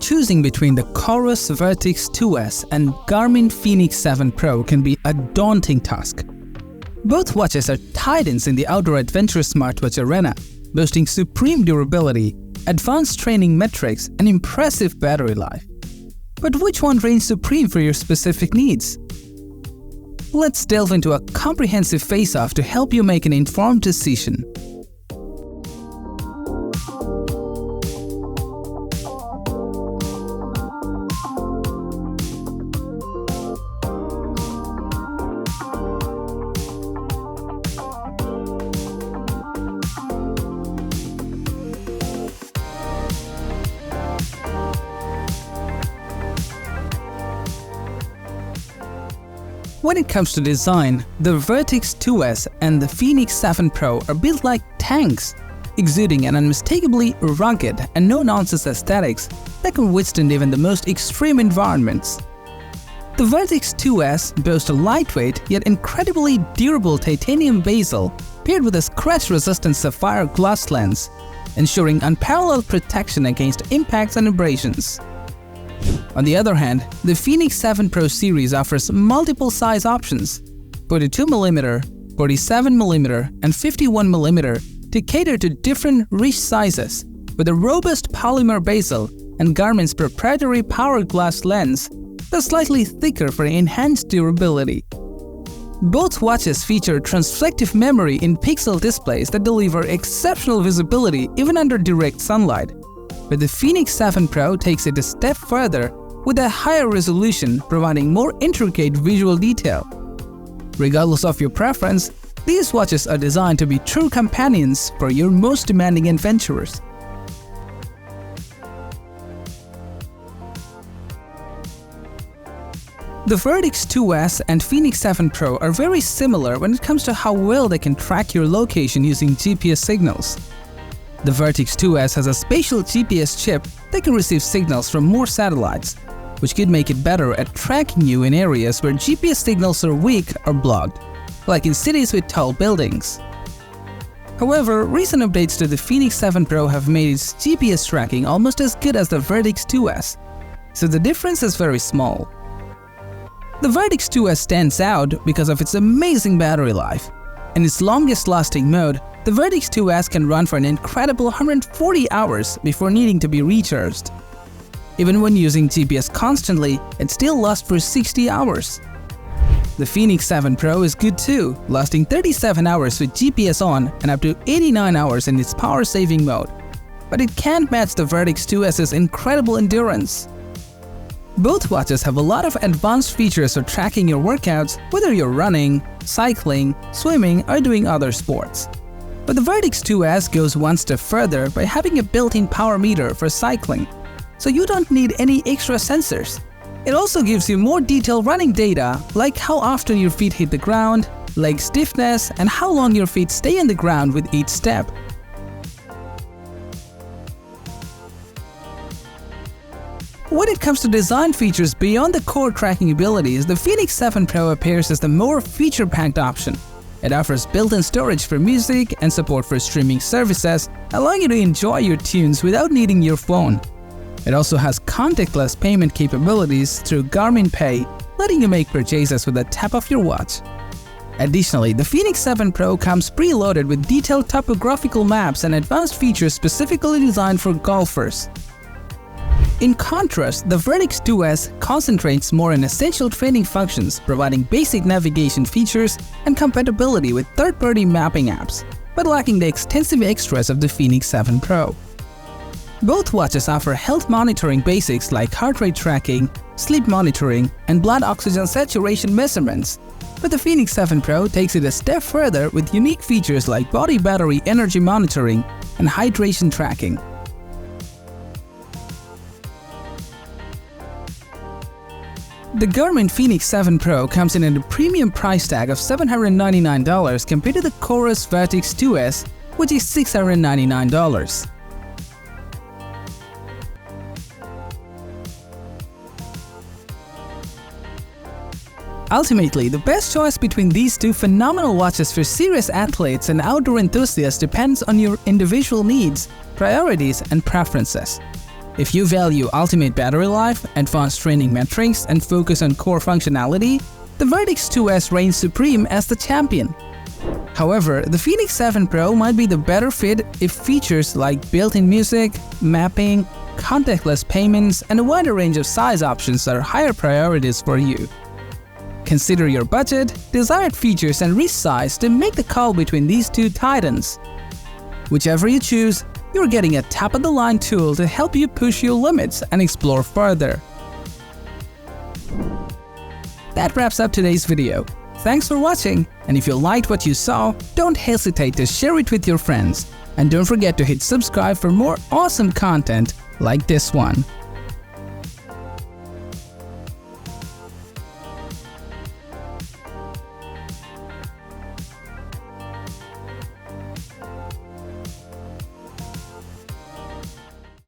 Choosing between the COROS VERTIX 2S and Garmin Fenix 7 Pro can be a daunting task. Both watches are titans in the outdoor adventure smartwatch arena, boasting supreme durability, advanced training metrics, and impressive battery life. But which one reigns supreme for your specific needs? Let's delve into a comprehensive face-off to help you make an informed decision. When it comes to design, the VERTIX 2S and the Fenix 7 Pro are built like tanks, exuding an unmistakably rugged and no-nonsense aesthetics that can withstand even the most extreme environments. The VERTIX 2S boasts a lightweight yet incredibly durable titanium bezel paired with a scratch-resistant sapphire glass lens, ensuring unparalleled protection against impacts and abrasions. On the other hand, the Fenix 7 Pro series offers multiple size options, 42mm, 47mm, and 51mm, to cater to different wrist sizes, with a robust polymer bezel and Garmin's proprietary power glass lens that's slightly thicker for enhanced durability. Both watches feature transflective memory in pixel displays that deliver exceptional visibility even under direct sunlight. But the Fenix 7 Pro takes it a step further with a higher resolution, providing more intricate visual detail. Regardless of your preference, these watches are designed to be true companions for your most demanding adventurers. The VERTIX 2S and Fenix 7 Pro are very similar when it comes to how well they can track your location using GPS signals. The VERTIX 2S has a spatial GPS chip that can receive signals from more satellites, which could make it better at tracking you in areas where GPS signals are weak or blocked, like in cities with tall buildings. However, recent updates to the Fenix 7 Pro have made its GPS tracking almost as good as the VERTIX 2S, so the difference is very small. The VERTIX 2S stands out because of its amazing battery life. In its longest-lasting mode, the VERTIX 2S can run for an incredible 140 hours before needing to be recharged. Even when using GPS constantly, it still lasts for 60 hours. The Fenix 7 Pro is good too, lasting 37 hours with GPS on and up to 89 hours in its power-saving mode. But it can't match the VERTIX 2S's incredible endurance. Both watches have a lot of advanced features for tracking your workouts, whether you're running, cycling, swimming, or doing other sports. But the VERTIX 2S goes one step further by having a built-in power meter for cycling, so you don't need any extra sensors. It also gives you more detailed running data, like how often your feet hit the ground, leg stiffness, and how long your feet stay on the ground with each step. When it comes to design features beyond the core tracking abilities, the Fenix 7 Pro appears as the more feature-packed option. It offers built-in storage for music and support for streaming services, allowing you to enjoy your tunes without needing your phone. It also has contactless payment capabilities through Garmin Pay, letting you make purchases with a tap of your watch. Additionally, the Fenix 7 Pro comes preloaded with detailed topographical maps and advanced features specifically designed for golfers. In contrast, the VERTIX 2S concentrates more on essential training functions, providing basic navigation features and compatibility with third-party mapping apps, but lacking the extensive extras of the Fenix 7 Pro. Both watches offer health monitoring basics like heart rate tracking, sleep monitoring, and blood oxygen saturation measurements, but the Fenix 7 Pro takes it a step further with unique features like body battery energy monitoring and hydration tracking. The Garmin Fenix 7 Pro comes in at a premium price tag of $799 compared to the COROS VERTIX 2S, which is $699. Ultimately, the best choice between these two phenomenal watches for serious athletes and outdoor enthusiasts depends on your individual needs, priorities, and preferences. If you value ultimate battery life, advanced training metrics, and focus on core functionality, the Vertix 2S reigns supreme as the champion. However, the Fenix 7 Pro might be the better fit if features like built-in music, mapping, contactless payments, and a wider range of size options are higher priorities for you. Consider your budget, desired features, and wrist size to make the call between these two titans. Whichever you choose, you're getting a top-of-the-line tool to help you push your limits and explore further. That wraps up today's video. Thanks for watching, and if you liked what you saw, don't hesitate to share it with your friends. And don't forget to hit subscribe for more awesome content like this one.